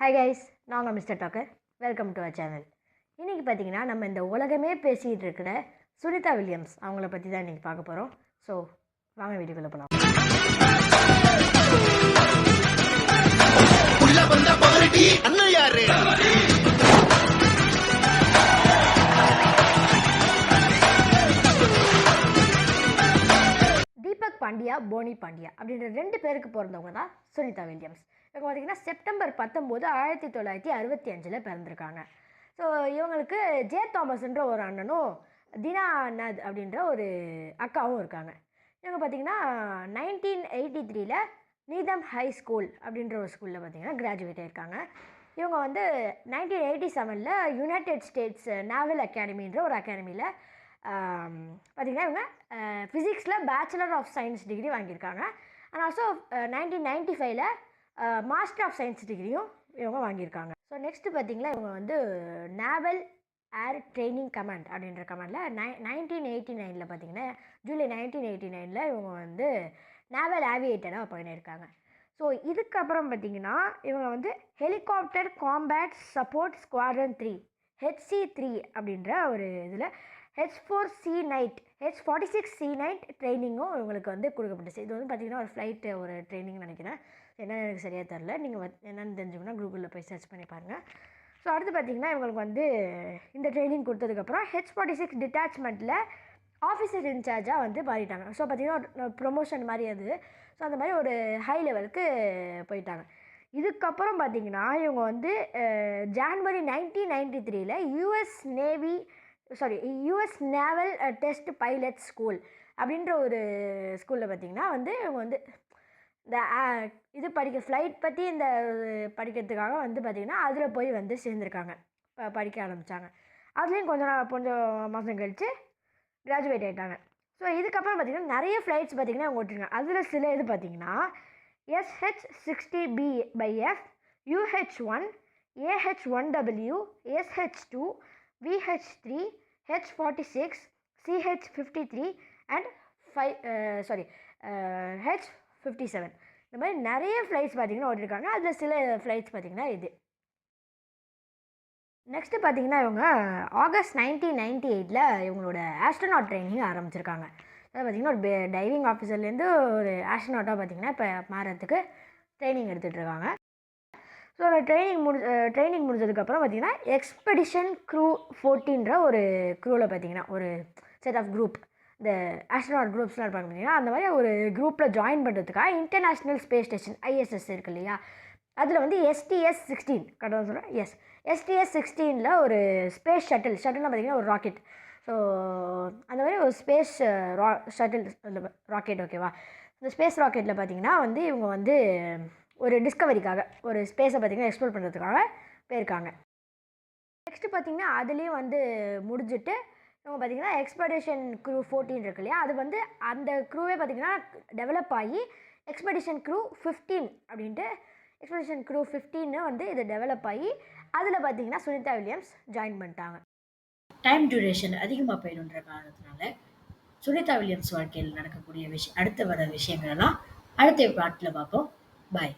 Hi guys, நாங்கள் mister talker. Welcome to our channel. இன்றைக்கி பார்த்தீங்கன்னா நம்ம இந்த உலகமே பேசிகிட்டு இருக்கிற சுனிதா வில்லியம்ஸ் அவங்கள பற்றி தான் இன்றைக்கி பார்க்க போகிறோம். ஸோ வாங்க வீடியோக்குள்ள போகலாம். தீபக் பாண்டியா, போனி பாண்டியா அப்படின்ற 2 பேருக்கு பிறந்தவங்க தான் சுனிதா வில்லியம்ஸ். இவங்க பார்த்திங்கன்னா செப்டம்பர் 19, 1965 பிறந்திருக்காங்க. ஸோ இவங்களுக்கு ஜே தாமஸ்ன்ற ஒரு அண்ணனும் தினா நத் அப்படின்ற ஒரு அக்காவும் இருக்காங்க. இவங்க பார்த்திங்கன்னா 1983 நீதம் ஹை ஸ்கூல் அப்படின்ற ஒரு ஸ்கூலில் பார்த்திங்கன்னா கிராஜுவேட் ஆகிருக்காங்க. இவங்க வந்து 1987 யுனைடெட் ஸ்டேட்ஸ் நேவல் அகாடமின்ற ஒரு அகாடமியில் பார்த்திங்கன்னா இவங்க ஃபிசிக்ஸில் பேச்சுலர் ஆஃப் சயின்ஸ் டிகிரி வாங்கியிருக்காங்க. And also 1995 master of science டிகிரியும் இவங்க வாங்கியிருக்காங்க. ஸோ நெக்ஸ்ட்டு பார்த்திங்கன்னா இவங்க வந்து நேவல் ஏர் ட்ரைனிங் கமாண்ட் அப்படின்ற கமாண்டில் 1989 பார்த்திங்கன்னா ஜூலை 1989 இவங்க வந்து நேவல் ஏவியேட்டராக பண்ணியிருக்காங்க. ஸோ இதுக்கப்புறம் பார்த்திங்கன்னா இவங்க வந்து helicopter combat support squadron 3 HC3 அப்படின்ற ஒரு இதில் H4C நைட் H46C நைட் ட்ரைனிங்கும் இவங்களுக்கு வந்து கொடுக்கப்பட்டுச்சு. இது வந்து பார்த்திங்கன்னா ஒரு ஃப்ளைட்டு ஒரு ட்ரைனிங் நினைக்கிறேன், என்னென்னு எனக்கு சரியாக தெரில. நீங்கள் என்னென்னு தெரிஞ்சுக்கணும்னா கூகுளில் போய் சர்ச் பண்ணி பாருங்கள். ஸோ அடுத்து பார்த்திங்கன்னா இவங்களுக்கு வந்து இந்த ட்ரைனிங் கொடுத்ததுக்கப்புறம் H46 டிட்டாச்மெண்ட்டில் ஆஃபீஸர் இன்சார்ஜாக வந்து மாறிட்டாங்க. ஸோ பார்த்திங்கன்னா ஒரு ப்ரொமோஷன் மாதிரி அது. ஸோ அந்த மாதிரி ஒரு ஹை லெவலுக்கு போயிட்டாங்க. இதுக்கப்புறம் பார்த்திங்கன்னா இவங்க வந்து January 1993 US naval test pilot school அப்படின்ற ஒரு ஸ்கூலில் பார்த்திங்கன்னா வந்து இவங்க வந்து இந்த இது ஃப்ளைட் பற்றி இந்த படிக்கிறதுக்காக வந்து பார்த்திங்கன்னா அதில் போய் வந்து சேர்ந்துருக்காங்க, படிக்க ஆரம்பித்தாங்க. அதுலேயும் கொஞ்சம் மாதம் கழித்து கிராஜுவேட் ஆகிட்டாங்க. ஸோ இதுக்கப்புறம் பார்த்திங்கன்னா நிறைய ஃப்ளைட்ஸ் பார்த்திங்கன்னா அவங்க ஓட்டிருக்காங்க. அதில் சில இது பார்த்திங்கன்னா SH-60B/F, UH-1, AH-1W, SH-2, VH-3, H-46, CH-53 and H-57 இந்த மாதிரி நிறைய ஃப்ளைட்ஸ் பார்த்திங்கன்னா ஓட்டிருக்காங்க. அதில் சில ஃப்ளைட்ஸ் பார்த்திங்கன்னா இது. நெக்ஸ்ட்டு பார்த்திங்கன்னா இவங்க ஆகஸ்ட் 1998 இவங்களோட ஆஸ்ட்ரோநாட் ட்ரைனிங் ஆரம்பிச்சிருக்காங்க. அதாவது பார்த்திங்கன்னா ஒரு டைவிங் ஆஃபீஸர்லேருந்து ஒரு ஆஸ்ட்ரோநாட்டாக பார்த்திங்கன்னா இப்போ மாறத்துக்கு ட்ரைனிங் எடுத்துகிட்ருக்காங்க. ஸோ அந்த ட்ரைனிங் முடிஞ்சதுக்கப்புறம் பார்த்திங்கன்னா எக்ஸ்பெடிஷன் க்ரூ 14 ஒரு க்ரூவில் பார்த்திங்கன்னா ஒரு செட் ஆஃப் குரூப், இந்த ஆஸ்ட்ரோநாட் குரூப்ஸ்லாம் இருப்பாங்க பார்த்திங்கன்னா அந்த மாதிரி ஒரு குரூப்பில் ஜாயின் பண்ணுறதுக்காக இன்டர்நேஷ்னல் ஸ்பேஸ் ஸ்டேஷன் ISS இருக்குது இல்லையா, அதில் வந்து STS-16 கடவுள் சொல்கிறேன் STS-16 ஒரு ஸ்பேஸ் ஷட்டில்னால் பார்த்திங்கன்னா ஒரு ராக்கெட். ஸோ அந்த மாதிரி ஒரு ஸ்பேஸ் ஷட்டில் ராக்கெட் ஓகேவா. இந்த ஸ்பேஸ் ராக்கெட்டில் பார்த்திங்கன்னா வந்து இவங்க வந்து ஒரு டிஸ்கவரிக்காக ஒரு ஸ்பேஸை பார்த்திங்கன்னா எக்ஸ்ப்ளோர் பண்ணுறதுக்காக போயிருக்காங்க. நெக்ஸ்ட்டு பார்த்திங்கன்னா அதுலேயும் வந்து முடிஞ்சுட்டு இவங்க பார்த்திங்கன்னா எக்ஸ்பெடிஷன் க்ரூ 14 இருக்கு இல்லையா, அது வந்து அந்த க்ரூவே பார்த்திங்கன்னா டெவலப் ஆகி எக்ஸ்பெடிஷன் க்ரூ 15 அப்படின்ட்டு எக்ஸ்பெடிஷன் க்ரூ 15 வந்து இது டெவலப் ஆகி அதில் பார்த்திங்கன்னா சுனிதா வில்லியம்ஸ் ஜாயின் பண்ணிட்டாங்க. டைம் டியூரேஷன் அதிகமாக போயிடுன்ற காரணத்தினால சுனிதா வில்லியம்ஸ் வாழ்க்கையில் நடக்கக்கூடிய அடுத்த வர விஷயங்களெல்லாம் அடுத்த பாட்டில் பார்ப்போம். பாய்.